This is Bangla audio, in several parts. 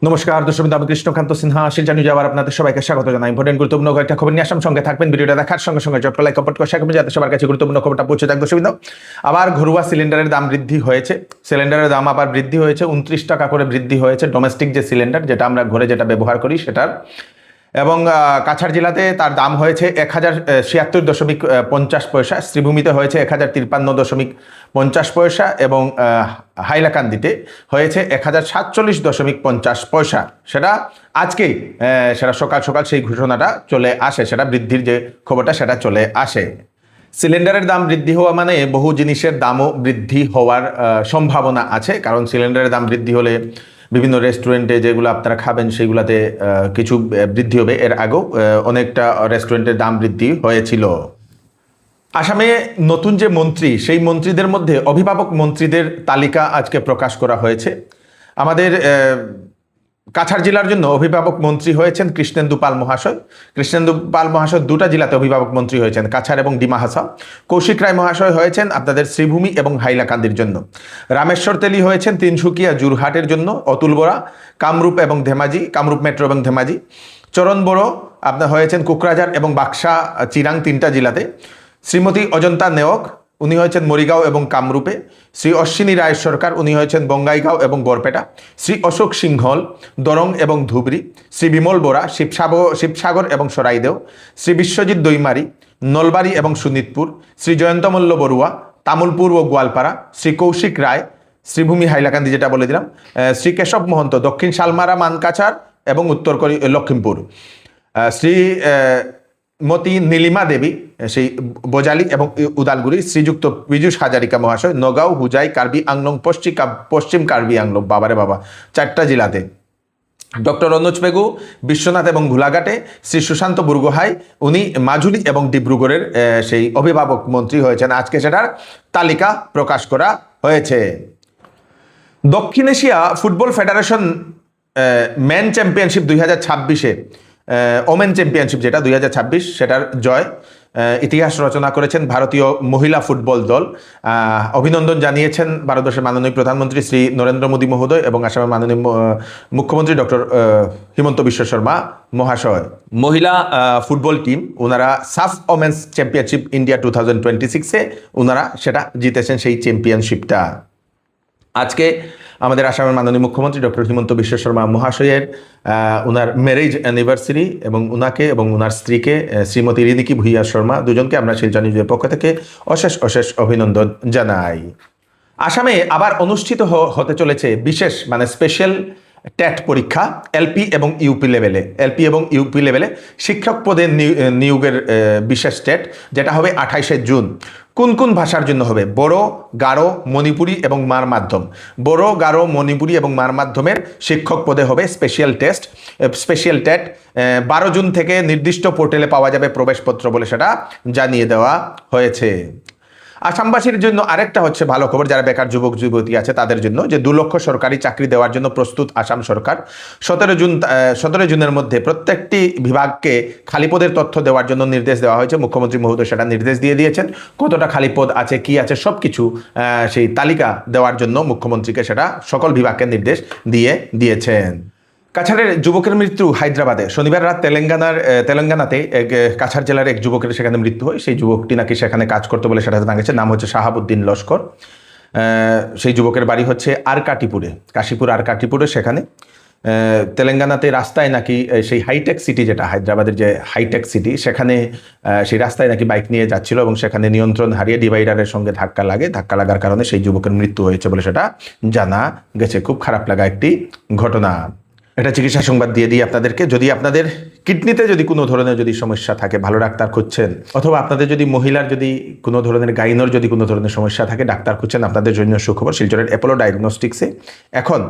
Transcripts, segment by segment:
নমস্কার দর্শক, আমি কৃষ্ণকান্ত সিনহা শিলচর নিউজে আবার আপনাদের সবাইকে স্বাগত জানাই। ইম্পর্টেন্ট গুরুত্বপূর্ণ কয়েকটা খবর নিয়ে আসাম, সঙ্গে থাকবেন। ভিডিওটা দেখার সঙ্গে সঙ্গে চট্ট লাইক কমেন্ট করে শেখাবেন যাতে সবার কাছে গুরুত্বপূর্ণ খবরটা পৌঁছে যাক। দর্শক, আবার ঘরোয়া সিলিন্ডারের দাম বৃদ্ধি হয়েছে। সিলিন্ডারের দাম আবার বৃদ্ধি হয়েছে, 29 টাকা করে বৃদ্ধি হয়েছে। ডোমেস্টিক যে সিলিন্ডার, যেটা আমরা ঘরে যেটা ব্যবহার করি সেটার। এবং কাছাড় জেলাতে তার দাম হয়েছে 1076.50 শ্রীভূমিতে হয়েছে 1053.50 এবং হাইলাকান্দিতে হয়েছে 1047.50। সেটা আজকেই সেটা সকাল সকাল সেই ঘোষণাটা চলে আসে, সেটা বৃদ্ধির যে খবরটা সেটা চলে আসে। সিলিন্ডারের দাম বৃদ্ধি হওয়া মানে বহু জিনিসের দামও বৃদ্ধি হওয়ার সম্ভাবনা আছে, কারণ সিলিন্ডারের দাম বৃদ্ধি হলে বিভিন্ন রেস্টুরেন্টে যেগুলো আপনারা খাবেন সেগুলোতে কিছু বৃদ্ধি হবে। এর আগেও অনেকটা রেস্টুরেন্টের দাম বৃদ্ধি হয়েছিল। আসামে নতুন যে মন্ত্রী, সেই মন্ত্রীদের মধ্যে অভিভাবক মন্ত্রীদের তালিকা আজকে প্রকাশ করা হয়েছে। আমাদের কাছাড় জেলার জন্য অভিভাবক মন্ত্রী হয়েছেন কৃষ্ণেন্দু পাল মহাশয়। কৃষ্ণেন্দু পাল মহাশয় দুটা জেলাতে অভিভাবক মন্ত্রী হয়েছেন, কাছাড় এবং ডিমা হাসাও। কৌশিক রায় মহাশয় হয়েছেন আপনাদের শ্রীভূমি এবং হাইলাকান্দির জন্য। রামেশ্বর তেলী হয়েছেন তিনসুকিয়া জোরহাটের জন্য। অতুল বরা কামরূপ এবং ধেমাজি, কামরূপ মেট্রো এবং ধেমাজি। চরণ বড়ো আপনার হয়েছেন কোকরাঝার এবং বাক্সা চিরাং তিনটা জেলাতে। শ্রীমতী অজন্তা নেওয়াক, উনি হয়েছেন মরিগাঁও এবং কামরূপে। শ্রী অশ্বিনী রায় সরকার, উনি হয়েছেন বঙ্গাইগাঁও এবং বরপেটা। শ্রী অশোক সিংহল দরং এবং ধুবড়ি। শ্রী বিমল বোরা শিবসাগর এবং সরাইদেও। শ্রী বিশ্বজিৎ দৈমারি নলবাড়ি এবং শোণিতপুর। শ্রী জয়ন্তমল্ল বড়ুয়া তামুলপুর ও গোয়ালপাড়া। শ্রী কৌশিক রায় শ্রীভূমি হাইলাকান্দি যেটা বলে দিলাম। শ্রী কেশব মহন্ত দক্ষিণ শালমারা মানকাছাড় এবং উত্তর লক্ষিমপুর। শ্রী মতি নীলিমা দেবী সেই বজালি এবং উদালগুড়ি। শ্রীযুক্ত পীযুষ হাজারিকা মহাশয় নগাঁও, হুজাই, কার্বি আংলং, পশ্চিম কার্বি আংলং, বাবারে বাবা, 4টা জেলাতে। ডক্টর অনুজ পেগু বিশ্বনাথ এবং ঘোলাঘাটে। শ্রী সুশান্ত বুরগোহাই, উনি মাজুলি এবং ডিব্রুগড়ের সেই অভিভাবক মন্ত্রী হয়েছেন। আজকে সেটার তালিকা প্রকাশ করা হয়েছে। দক্ষিণ এশিয়া ফুটবল ফেডারেশন ম্যান চ্যাম্পিয়নশিপ 2026-এ ওমেন চ্যাম্পিয়নশিপ যেটা 2026, সেটার জয় ইতিহাস রচনা করেছেন ভারতীয় মহিলা ফুটবল দল। অভিনন্দন জানিয়েছেন ভারতবর্ষের মাননীয় প্রধানমন্ত্রী শ্রী নরেন্দ্র মোদী মহোদয় এবং আসামের মাননীয় মুখ্যমন্ত্রী ডক্টর হিমন্ত বিশ্ব শর্মা মহাশয়। মহিলা ফুটবল টিম ওনারা সাফ ওমেন্স চ্যাম্পিয়নশিপ ইন্ডিয়া 2026-এ ওনারা সেটা জিতেছেন, সেই চ্যাম্পিয়নশিপটা। আজকে আমাদের আসামের মাননীয় মুখ্যমন্ত্রী ডক্টর হিমন্ত বিশ্ব শর্মা মহাশয়ের ওনার ম্যারেজ অ্যানিভার্সারি এবং ওনাকে এবং ওনার স্ত্রীকে শ্রীমতী রিনিকি ভুইয়া শর্মা দুজনকে আমরা শিলচর নিউজের পক্ষ থেকে অশেষ অশেষ অভিনন্দন জানাই। আসামে আবার অনুষ্ঠিত হতে চলেছে বিশেষ মানে স্পেশাল ট্যাট পরীক্ষা এলপি এবং ইউপি লেভেলে শিক্ষক পদে নিয়োগের বিশেষ ট্যাট, যেটা হবে 28শে জুন। কোন কোন ভাষার জন্য হবে? বড়ো, গারো, মণিপুরি এবং মার মাধ্যম। বড়ো, গারো, মণিপুরি এবং মার মাধ্যমের শিক্ষক পদে হবে স্পেশাল ট্যাট। 12 জুন থেকে নির্দিষ্ট পোর্টালে পাওয়া যাবে প্রবেশপত্র বলে সেটা জানিয়ে দেওয়া হয়েছে। আসামবাসীর জন্য আরেকটা হচ্ছে ভালো খবর, যারা বেকার যুবক যুবতী আছে তাদের জন্য, যে 2 লক্ষ সরকারি চাকরি দেওয়ার জন্য প্রস্তুত আসাম সরকার। 17 জুনের মধ্যে প্রত্যেকটি বিভাগকে খালি পদের তথ্য দেওয়ার জন্য নির্দেশ দেওয়া হয়েছে। মুখ্যমন্ত্রী মহোদয় সেটা নির্দেশ দিয়ে দিয়েছেন। কতটা খালি পদ আছে, কি আছে, সব কিছু সেই তালিকা দেওয়ার জন্য মুখ্যমন্ত্রীকে সেটা সকল বিভাগকে নির্দেশ দিয়েছেন। কাছাড়ের যুবকের মৃত্যু হায়দ্রাবাদে। শনিবার রাত তেলেঙ্গানাতে কাছাড় জেলার এক যুবকের সেখানে মৃত্যু হয়। সেই যুবকটি নাকি সেখানে কাজ করতে বলে সেটা জানা গেছে। নাম হচ্ছে শাহাবুদ্দিন লস্কর। সেই যুবকের বাড়ি হচ্ছে আরকাটিপুরে, কাশীপুর আরকাটিপুরে। সেখানে তেলেঙ্গানাতে রাস্তায় নাকি সেই হাইটেক সিটি, যেটা হায়দ্রাবাদের যে হাইটেক সিটি, সেখানে সেই রাস্তায় নাকি বাইক নিয়ে যাচ্ছিল এবং সেখানে নিয়ন্ত্রণ হারিয়ে ডিভাইডারের সঙ্গে ধাক্কা লাগার কারণে সেই যুবকের মৃত্যু হয়েছে বলে সেটা জানা গেছে। খুব খারাপ লাগা একটি ঘটনা। এটা চিকিৎসা সংবাদ দিয়ে দিই আপনাদেরকে। যদি আপনাদের কিডনিতে যদি কোনো ধরনের যদি সমস্যা থাকে, ভালো ডাক্তার খুঁজছেন, অথবা আপনাদের যদি মহিলার যদি কোনো ধরনের গাইনোর যদি কোনো ধরনের সমস্যা থাকে, ডাক্তার খুঁজছেন, আপনাদের জন্য সুখবর। শিলচরের অ্যাপোলো ডায়াগনস্টিক্সে এখন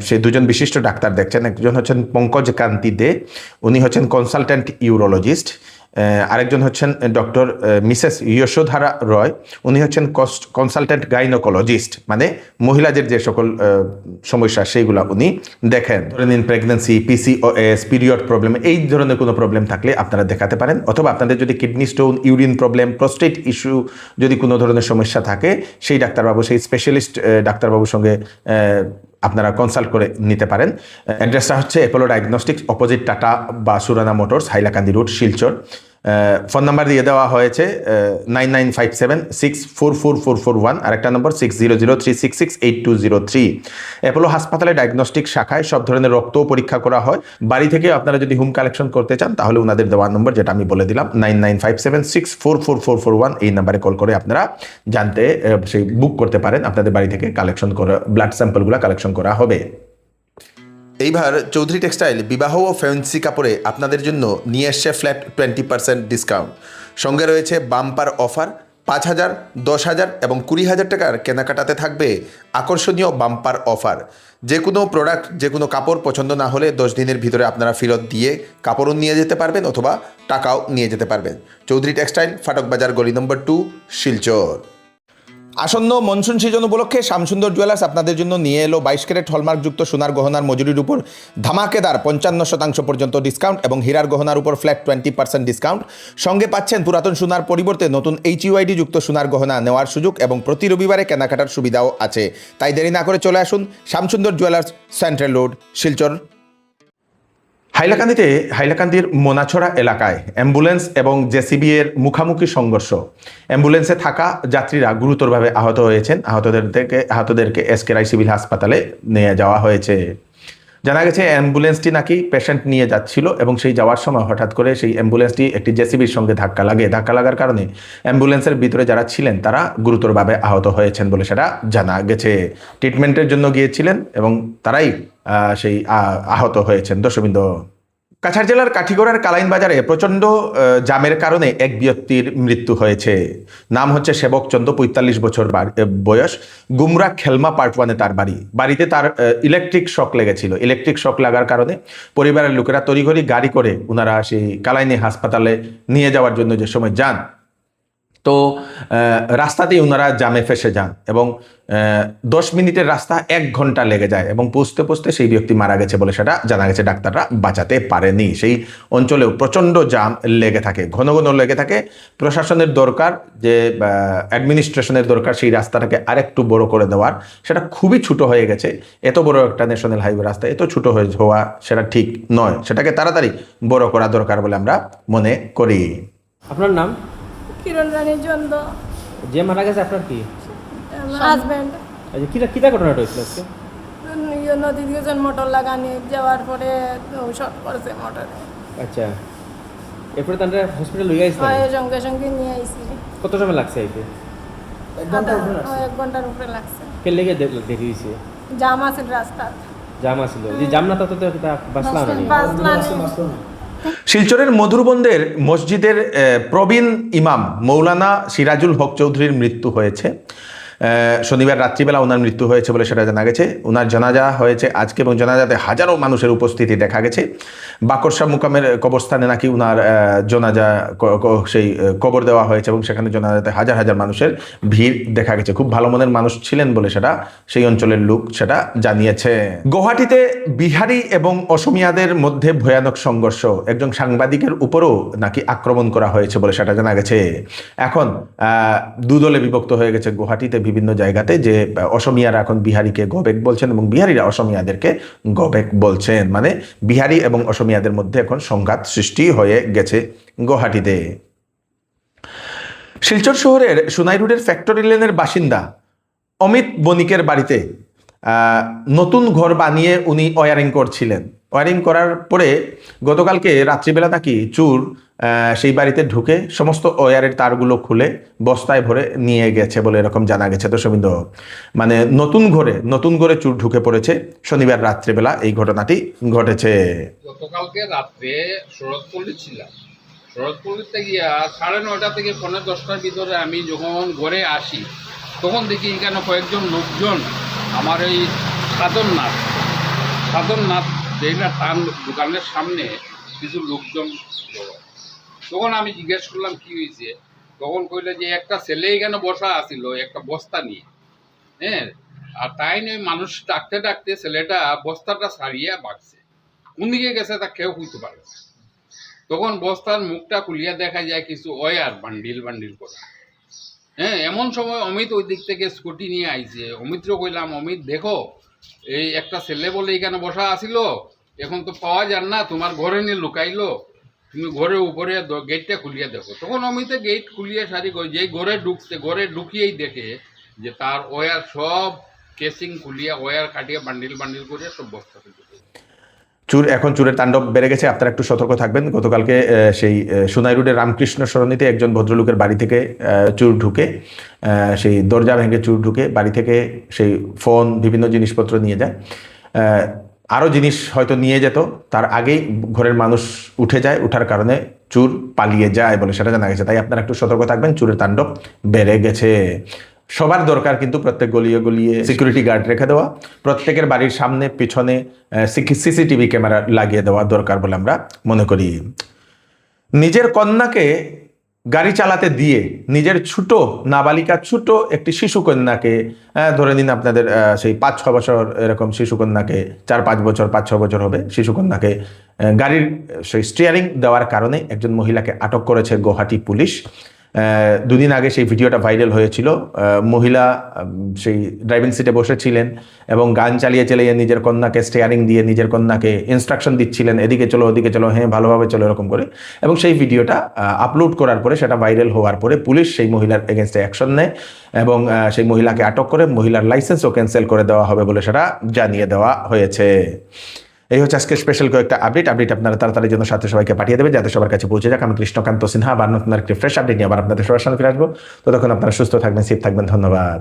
সে 2জন বিশিষ্ট ডাক্তার দেখছেন। একজন হচ্ছেন পঙ্কজ কান্তি দে, উনি হচ্ছেন কনসালট্যান্ট ইউরোলজিস্ট। আরেকজন হচ্ছেন ডক্টর মিসেস যশোধারা রয়, উনি হচ্ছেন কনসালট্যান্ট গাইনোকোলজিস্ট, মানে মহিলাদের যে সকল সমস্যা সেইগুলা উনি দেখেন। ধরে নিন প্রেগনেন্সি, পিসিওএস, পিরিয়ড প্রবলেম, এই ধরনের কোনো প্রবলেম থাকলে আপনারা দেখাতে পারেন। অথবা আপনাদের যদি kidney stone, urine problem, prostate issue যদি কোনো ধরনের সমস্যা থাকে, সেই ডাক্তারবাবু, সেই স্পেশালিস্ট ডাক্তারবাবুর সঙ্গে আপনারা কনসাল্ট করে নিতে পারেন। অ্যাড্রেসটা হচ্ছে অ্যাপোলো ডায়াগনস্টিক্স, অপোজিট টাটা বা Surana motors, Hailakandi road, Silchar. Phone number দিয়ে দেওয়া হয়েছে 9957644441, আরেকটা নম্বর 6003668203। অ্যাপোলো হাসপাতালে ডায়াগনস্টিক শাখায় সব ধরনের রক্ত পরীক্ষা করা হয়। বাড়ি থেকে আপনারা যদি হোম কালেকশন করতে চান তাহলে ওনাদের দেওয়া নম্বর, যেটা আমি বলে দিলাম, 9957644441, এই নাম্বারে কল করে আপনারা জানতে সেই বুক করতে পারেন। আপনাদের বাড়ি থেকে কালেকশন করা ব্লাড স্যাম্পলগুলো কালেকশন করা হবে। এইবার চৌধুরী টেক্সটাইল বিবাহ ও ফ্যান্সি কাপড়ে আপনাদের জন্য নিয়ে এসছে ফ্ল্যাট 20% ডিসকাউন্ট। সঙ্গে রয়েছে বাম্পার অফার। 5,000, 10,000 এবং 20,000 টাকার কেনাকাটাতে থাকবে আকর্ষণীয় বাম্পার অফার। যে কোনো প্রোডাক্ট, যে কোনো কাপড় পছন্দ না হলে 10 দিনের ভিতরে আপনারা ফেরত দিয়ে কাপড়ও নিয়ে যেতে পারবেন অথবা টাকাও নিয়ে যেতে পারবেন। চৌধুরী টেক্সটাইল, ফাটক বাজার, গলি নম্বর 2, শিলচর। আসন্ন মনসুন সিজন উপলক্ষে শ্যামসুন্দর জুয়েলার্স আপনাদের জন্য নিয়ে এলো 22 ক্যারেট হলমার্কযুক্ত সোনার গহনার মজুরির উপর ধামাকেদার 55% পর্যন্ত ডিসকাউন্ট এবং হীরার গহনার উপর ফ্ল্যাট 20% ডিসকাউন্ট। সঙ্গে পাচ্ছেন পুরাতন সোনার পরিবর্তে নতুন HUID যুক্ত সোনার গহনা নেওয়ার সুযোগ এবং প্রতি রবিবারে কেনাকাটার সুবিধাও আছে। তাই দেরি না করে চলে আসুন Shyamsundar jewellers, central road, Silchar. হাইলাকান্দির মোনাছড়া এলাকায় অ্যাম্বুলেন্স এবং জেসিবি এর মুখোমুখি সংঘর্ষ। অ্যাম্বুলেন্সে থাকা যাত্রীরা গুরুতরভাবে আহত হয়েছেন। আহতদেরকে এসকেআই সিভিল হাসপাতালে নিয়ে যাওয়া হয়েছে। জানা গেছে অ্যাম্বুলেন্সটি নাকি পেশেন্ট নিয়ে যাচ্ছিল এবং সেই যাওয়ার সময় হঠাৎ করে সেই অ্যাম্বুলেন্সটি একটি জেসিবির সঙ্গে ধাক্কা লাগার কারণে অ্যাম্বুলেন্সের ভিতরে যারা ছিলেন তারা গুরুতরভাবে আহত হয়েছেন বলে সেটা জানা গেছে। ট্রিটমেন্টের জন্য গিয়েছিলেন এবং তারাই সেই আহত হয়েছেন। দর্শকবৃন্দ, কাছাড় জেলার কাঠিগড়ার কালাইন বাজারে প্রচণ্ড জামের কারণে এক ব্যক্তির মৃত্যু হয়েছে। নাম হচ্ছে সেবক চন্দ্র, 45 বছর বয়স। গুমরা খেলমা পার্ট 1-এ তার বাড়িতে তার ইলেকট্রিক শক লেগেছিল। ইলেকট্রিক শক লাগার কারণে পরিবারের লোকেরা তড়িঘড়ি গাড়ি করে ওনারা সেই কালাইনি হাসপাতালে নিয়ে যাওয়ার জন্য যে সময় যান, তো রাস্তাতেই ওনারা জামে ফেসে যান এবং 10 মিনিটের রাস্তা 1 ঘন্টা লেগে যায় এবং পৌঁছতে সেই ব্যক্তি মারা গেছে বলে সেটা জানা গেছে। ডাক্তাররা বাঁচাতে পারেনি। সেই অঞ্চলেও প্রচণ্ড জাম লেগে থাকে, ঘন ঘন লেগে থাকে। প্রশাসনের দরকার, যে অ্যাডমিনিস্ট্রেশনের দরকার সেই রাস্তাটাকে আরেকটু বড় করে দেওয়ার। সেটা খুবই ছোট হয়ে গেছে। এত বড় একটা ন্যাশনাল হাইওয়ে রাস্তা এত ছোট হওয়া সেটা ঠিক নয়। সেটাকে তাড়াতাড়ি বড় করা দরকার বলে আমরা মনে করি। আপনার নাম? কিরণ রানী চন্দ। যে মারা গেছে আপনার কি হাজব্যান্ড। আচ্ছা, কিটা ঘটনাটা হয়েছিল আজকে? নদী দিয়েছেন মোটর লাগানি, যাওয়ার পরে শর্ট করছে মোটরে। আচ্ছা, এরপরে তাহলে হসপিটাল লইয়া আসছেন? সঙ্গে সঙ্গে নিয়ে আইসি। কত সময় লাগছে আইতে? 1 ঘন্টার উপরে লাগছে। কে লেগে দেরি হয়েছে? জাম আছে রাস্তা। জাম আছিল, যে জাম না তত বাসলাম না। শিলচরের মধুরবন্দের মসজিদের প্রবীণ ইমাম মৌলানা সিরাজুল হক চৌধুরীর মৃত্যু হয়েছে। শনিবার রাত্রিবেলা ওনার মৃত্যু হয়েছে বলে সেটা জানা গেছে। ওনার জানাজা হয়েছে আজকে এবং জানাজাতে হাজারো মানুষের উপস্থিতি দেখা গেছে। বাকরশা মুকামের কবরস্থানে নাকি ওনার জানাজা সেই কবর দেওয়া হয়েছে এবং সেখানে জানাজাতে হাজার হাজার মানুষের ভিড় দেখা গেছে। খুব ভালো মনের মানুষ ছিলেন বলে সেটা সেই অঞ্চলের লোক সেটা জানিয়েছে। গুয়াহাটিতে বিহারি এবং অসমিয়াদের মধ্যে ভয়ানক সংঘর্ষ। একজন সাংবাদিকের উপরও নাকি আক্রমণ করা হয়েছে বলে সেটা জানা গেছে। এখন দুদলে বিভক্ত হয়ে গেছে গুয়াহাটিতে বিভিন্ন জায়গাতে, যে অসমিয়ারা এখন বিহারিকে গবেক বলছেন এবং বিহারিরা অসমিয়াদেরকে গবেক বলছেন। মানে বিহারি এবং অসমিয়াদের মধ্যে এখন সংঘাত সৃষ্টি হয়ে গেছে গুয়াহাটিতে। শিলচর শহরের সোনাই রোডের ফ্যাক্টরি লেনের বাসিন্দা অমিত বণিকের বাড়িতে নতুন ঘর বানিয়ে উনি ওয়ারিং করছিলেন। ওয়ারিং করার পরে গতকালকে রাত্রিবেলা নাকি চোর সেই বাড়িতে ঢুকে সমস্ত ওয়্যারের তারগুলো খুলে বস্তায় ভরে নিয়ে গেছে বলে এরকম জানা গেছে। দর্শকবৃন্দ, মানে নতুন ঘরে চোর ঢুকে পড়েছে। শনিবার রাত্রিবেলা এই ঘটনাটি ঘটেছে। গতকালকে রাত্রে শরৎপল্লী ছিলাম। শরৎপল্লীতে গিয়া 9:30 থেকে 10:15 ভিতরে আমি যখন ঘরে আসি তখন দেখি এখানে কয়েকজন লোকজন আমার এই সাধননাথ যেটা তার দোকানের সামনে কিছু লোকজন। তখন আমি জিজ্ঞেস করলাম কি হয়েছে, তখন কইলে যে একটা ছেলে এখানে বসা আছিল একটা বস্তা নিয়ে, হ্যাঁ, আর তাই নয় মানুষ ডাকতে ছেলেটা বস্তাটা ছাড়িয়া বাগছে। কোন দিকে গেছে তা কেউ বুঝতে পারে না। তখন বস্তার মুখটা খুলিয়া দেখা যায় কিছু ওয়ার বান্ডিল করা। হ্যাঁ, এমন সময় অমিত ওই দিক থেকে স্কুটি নিয়ে আইছে। অমিতকে কইলাম, অমিত দেখো এই একটা ছেলে বলে এখানে বসা আছিল, এখন তো পাওয়া যান না, তোমার ঘরে নিয়ে লুকাইলো, তুমি ঘরের উপরে গেটটা খুলিয়ে দেখো। তখন আমি তো গেট খুলিয়ে সারি যেই ঘরে ঢুকছে, ঘরে ঢুকিয়েই দেখে যে তার ওয়্যার সব কেসিং খুলিয়ে ওয়্যার কাটিয়ে বান্ডিল বান্ডিল করে সব বস্তা ফেলতে। এখন চুরের তাণ্ডব বেড়ে গেছে, আপনারা একটু সতর্ক থাকবেন। গতকালকে সেই সোনাই রোডের রামকৃষ্ণ সরণিতে একজন ভদ্রলোকের বাড়ি থেকে চুর ঢুকে, সেই দরজা ভেঙে চুর ঢুকে বাড়ি থেকে সেই ফোন বিভিন্ন জিনিসপত্র নিয়ে যায়। আরও জিনিস হয়তো নিয়ে যেত, তার আগেই ঘরের মানুষ উঠে যায়, উঠার কারণে চুর পালিয়ে যায় বলে সেটা জানা গেছে। তাই আপনারা একটু সতর্ক থাকবেন, চুরের তাণ্ডব বেড়ে গেছে। সবার দরকার কিন্তু প্রত্যেক গলিয়ে গলিয়ে সিকিউরিটি গার্ড রেখে দেওয়া, প্রত্যেকের বাড়ির সামনে পিছনে সিসিটিভি ক্যামেরা লাগিয়ে দেওয়া দরকার বলে আমরা মনে করি। নিজের কন্যাকে গাড়ি চালাতে দিয়ে নিজের ছোট নাবালিকা, ছোট একটি শিশু কন্যাকে, ধরে নিন আপনাদের সেই 5-6 বছর এরকম শিশু কন্যাকে, 4-5 বছর 5-6 বছর হবে শিশু কন্যাকে গাড়ির সেই স্টিয়ারিং দেওয়ার কারণে একজন মহিলাকে আটক করেছে গুয়াহাটি পুলিশ। দুদিন আগে সেই ভিডিওটা ভাইরাল হয়েছিল। মহিলা সেই ড্রাইভিং সিটে বসেছিলেন এবং গান চালিয়ে চালিয়ে নিজের কন্যাকে স্টিয়ারিং দিয়ে নিজের কন্যাকে ইনস্ট্রাকশন দিচ্ছিলেন, এদিকে চলো ওদিকে চলো, হ্যাঁ ভালোভাবে চলো, এরকম করে। এবং সেই ভিডিওটা আপলোড করার পরে, সেটা ভাইরাল হওয়ার পরে পুলিশ সেই মহিলার এগেনস্টে অ্যাকশন নেয় এবং সেই মহিলাকে আটক করে মহিলার লাইসেন্সও ক্যান্সেল করে দেওয়া হবে বলে সেটা জানিয়ে দেওয়া হয়েছে। এই হচ্ছে আজকে স্পেশাল কয়েকটা আপডেট আপনারা তাড়াতাড়ি জন্য সাথে সবাইকে পাঠিয়ে দেবেন যাতে সবার কাছে পৌঁছে যাক। আমি কৃষ্ণকান্ত সিনহা আবার নতুন একটি ফ্রেশ আপডেট নিয়ে আবার আপনাদের সবার সামনে ফিরে আসবো। ততক্ষণ আপনারা সুস্থ থাকবেন, সেফ থাকবেন। ধন্যবাদ।